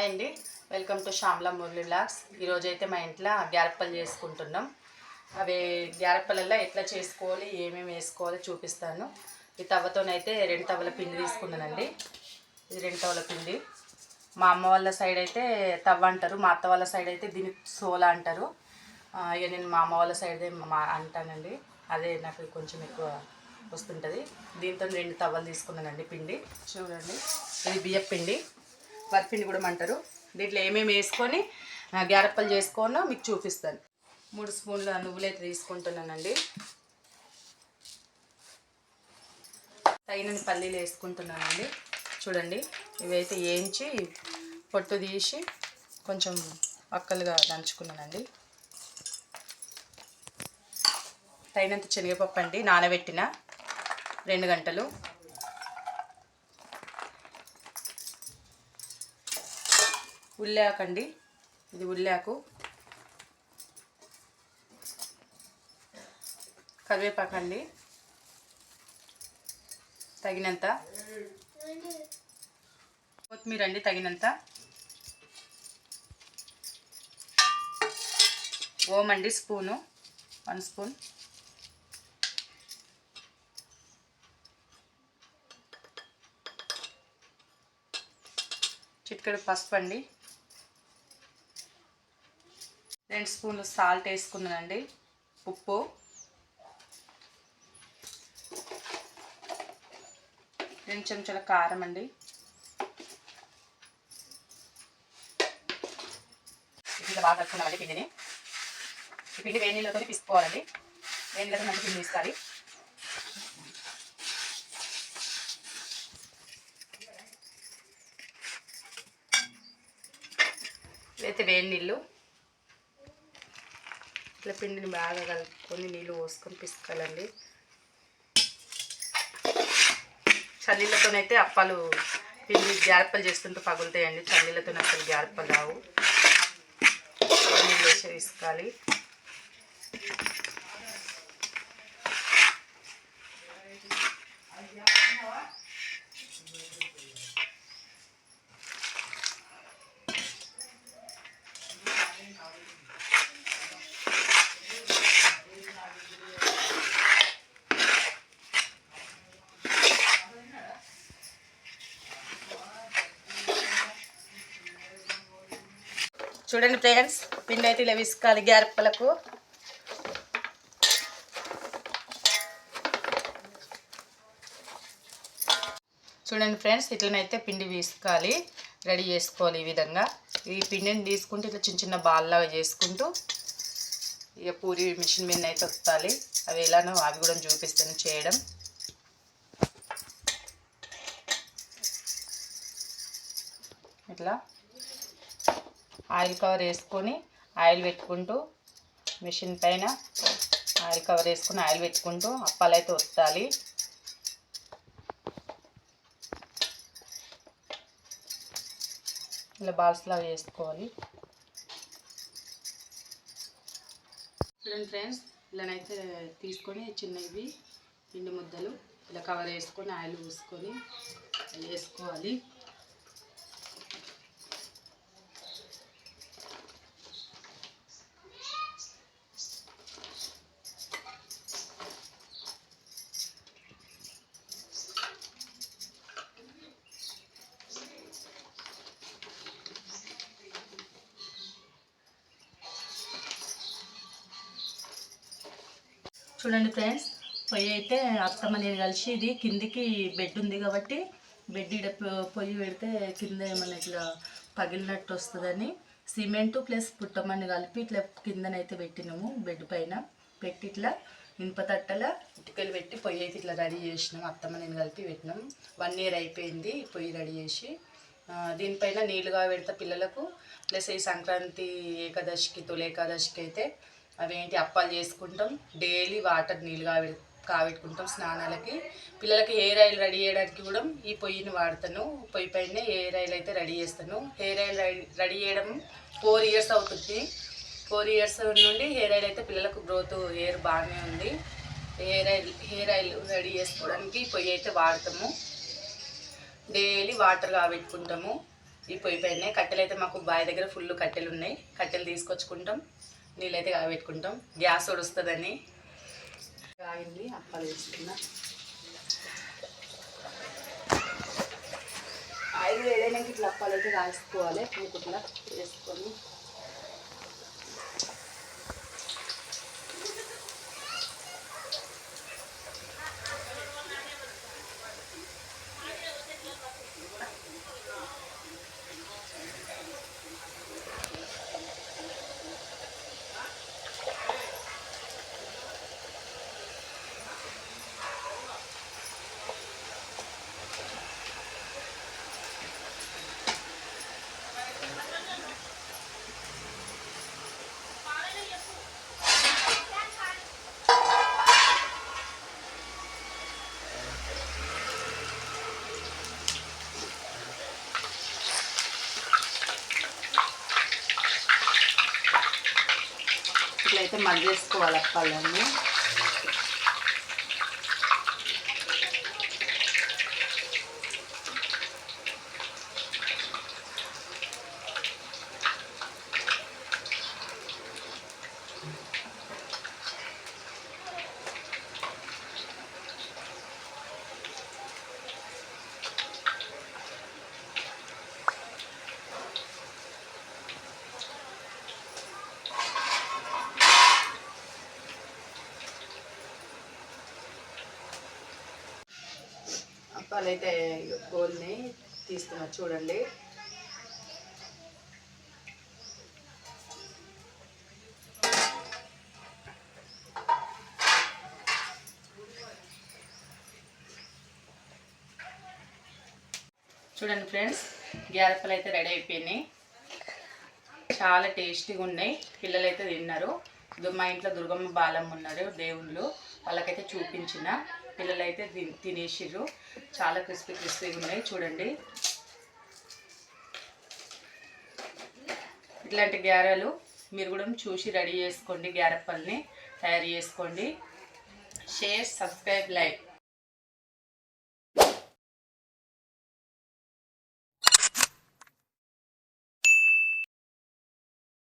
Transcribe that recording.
Hi అండి, welcome to Shyamala Murali vlogs. ఈరోజు అయితే మా ఇంట్లో గ్యారప్పలు చేసుకుంటున్నాం. అవి గ్యారప్పలలో ఎట్లా చేసుకోవాలి, ఏమేమి వేసుకోవాలి చూపిస్తాను. ఈ తవ్వతోనైతే 2 తవ్వల పిండి తీసుకున్నానండి. ఇది 2 తవ్వల పిండి. మా అమ్మ వాళ్ళ సైడ్ అయితే తవ్వ అంటారు, మా అత్త వాళ్ళ సైడ్ అయితే దీన్ని సోలా అంటారు. ఇక నేను మా అమ్మ వాళ్ళ సైడ్ అంటానండి, అదే నాకు కొంచెం ఎక్కువ వస్తుంటుంది. దీంతో 2 తవ్వలు తీసుకున్నానండి పిండి. చూడండి, ఇది బియ్యం పిండి, వరిపిండి కూడా అంటారు. దీంట్లో ఏమేమి వేసుకొని గ్యారప్పలు చేసుకోనో మీకు చూపిస్తాను. 3 స్పూన్ల నువ్వులు అయితే తీసుకుంటున్నానండి. తగినన్ని పల్లీలు వేసుకుంటున్నానండి. చూడండి, ఇవైతే వేయించి పొట్టు తీసి కొంచెం అక్కలుగా దంచుకున్నానండి. తగినంత శనగపప్పు అండి, నానబెట్టిన 2 గంటలు. ఉల్లాకు అండి, ఇది ఉల్లాకు. కరివేపాకు అండి తగినంత. కొత్తిమీర అండి తగినంత. ఓం అండి స్పూను, 1 స్పూన్. చిటికెడు పసుపు అండి. 2 స్పూన్లు సాల్ట్ వేసుకున్నానండి. ఉప్పు, రెండు చెంచాల కారం అండి. ఇట్లా బాగా కలుపుకున్నామండి పిండిని. ఈ పిండి వేడి నీళ్ళతో పిసుకోవాలండి. వేడి నీళ్ళతో మంచి పిండి తీసుకోవాలి. ఇదైతే వేడి నీళ్ళు. ఇట్లా పిండిని బాగా కలుపుకొని నీళ్ళు పోసుకొని పిసుకోవాలండి. చల్లీలతోనైతే అప్పాలు పిండి గ్యారప్పలు చేస్తుంటే పగులుతాయండి. చల్లీలతో అసలు గ్యారప్పలు రావు. నీళ్ళు వేసి తీసుకోవాలి. చూడండి ఫ్రెండ్స్, పిండి అయితే ఇలా విసుకాలి గ్యారప్పలకు. చూడండి ఫ్రెండ్స్, ఇట్లనైతే పిండి విసుకాలి, రెడీ చేసుకోవాలి. ఈ విధంగా ఈ పిండిని తీసుకుంటూ ఇట్లా చిన్న చిన్న బాల్లాగా చేసుకుంటూ ఇక పూరి మిషన్ మీద అయితే వస్తాలి. అవి ఎలానో అవి కూడా చూపిస్తాను చేయడం. ఇట్లా ఆయిల్ కవర్ వేసుకొని ఆయిల్ పెట్టుకుంటూ మిషన్ పైన ఆయిల్ కవర్ వేసుకొని ఆయిల్ పెట్టుకుంటూ అప్పాలు అయితే వత్తాలి. ఇలా బాల్స్లా వేసుకోవాలి. చూడండి ఫ్రెండ్స్, ఇలానైతే తీసుకొని చిన్నవి పిండి ముద్దలు ఇలా కవర్ వేసుకొని ఆయిల్ పూసుకొని వేసుకోవాలి. చూడండి ఫ్రెండ్స్, పొయ్యి అయితే అత్తమ్మ నేను కలిసి ఇది కిందికి బెడ్ ఉంది కాబట్టి బెడ్ ఇడ పొయ్యి పెడితే కింద ఏమన్నా ఇట్లా పగిలినట్టు వస్తుందని సిమెంటు ప్లస్ పుట్టమని కలిపి ఇట్లా కిందనైతే పెట్టినాము. బెడ్ పైన పెట్టి ఇట్లా ఇనుప తట్టల ఇటుకలు పెట్టి పొయ్యి అయితే ఇట్లా రెడీ చేసినాము. అత్తమ్మ నేను కలిపి పెట్టినాం. 1 ఇయర్ అయిపోయింది పొయ్యి రెడీ చేసి. దీనిపైన నీళ్ళుగా పెడతా పిల్లలకు. ప్లస్ ఈ సంక్రాంతి ఏకాదశికి, తొలి ఏకాదశికి అయితే అవేంటి అప్పాలు చేసుకుంటాం. డైలీ వాటర్ నీళ్ళుగా కాబెట్టుకుంటాం స్నానాలకి. పిల్లలకి హెయిర్ ఆయిల్ రెడీ చేయడానికి కూడా ఈ పొయ్యిని వాడతాను. పొయ్యి పైనే హెయిర్ ఆయిల్ అయితే రెడీ చేస్తాను. హెయిర్ ఆయిల్ రెడీ చేయడం 4 ఇయర్స్ అవుతుంది. 4 ఇయర్స్ నుండి హెయిర్ ఆయిల్ అయితే పిల్లలకు గ్రోత్ హెయిర్ బాగానే ఉంది. హెయిర్ ఆయిల్ రెడీ చేసుకోవడానికి పొయ్యి అయితే వాడతాము. డైలీ వాటర్ కాబెట్టుకుంటాము. ఈ పొయ్యి పైన కట్టెలు అయితే మాకు బావి దగ్గర ఫుల్ కట్టెలు ఉన్నాయి. కట్టెలు తీసుకొచ్చుకుంటాం, నీళ్ళైతే కాగబెట్టుకుంటాం. గ్యాస్ వస్తుందని కాగింది. అప్పాలు వేసుకున్నా. ఆయిల్ వేయడానికి ఇట్లా అప్పాలు అయితే కాసుకోవాలి. ఇట్లా వేసుకొని ఇట్లయితే మగ్గేసుకోవాలి అప్పాలన్నీ. అప్పాలు అయితే గోల్ని తీస్తున్నా చూడండి. చూడండి ఫ్రెండ్స్, గ్యారప్పలు అయితే రెడీ అయిపోయినాయి. చాలా టేస్టీగా ఉన్నాయి. పిల్లలు అయితే తిన్నారు. మా ఇంట్లో దుర్గమ్మ బాలమ్మ ఉన్నారు దేవుళ్ళు, వాళ్ళకైతే చూపించిన. పిల్లలు అయితే తినేసిర్రు. చాలా క్రిస్పీగా ఉన్నాయి చూడండి. ఇట్లాంటి గ్యారెలు మీరు కూడా చూసి రెడీ చేసుకోండి. గ్యారప్పల్ని తయారు చేసుకోండి. Share, subscribe, like.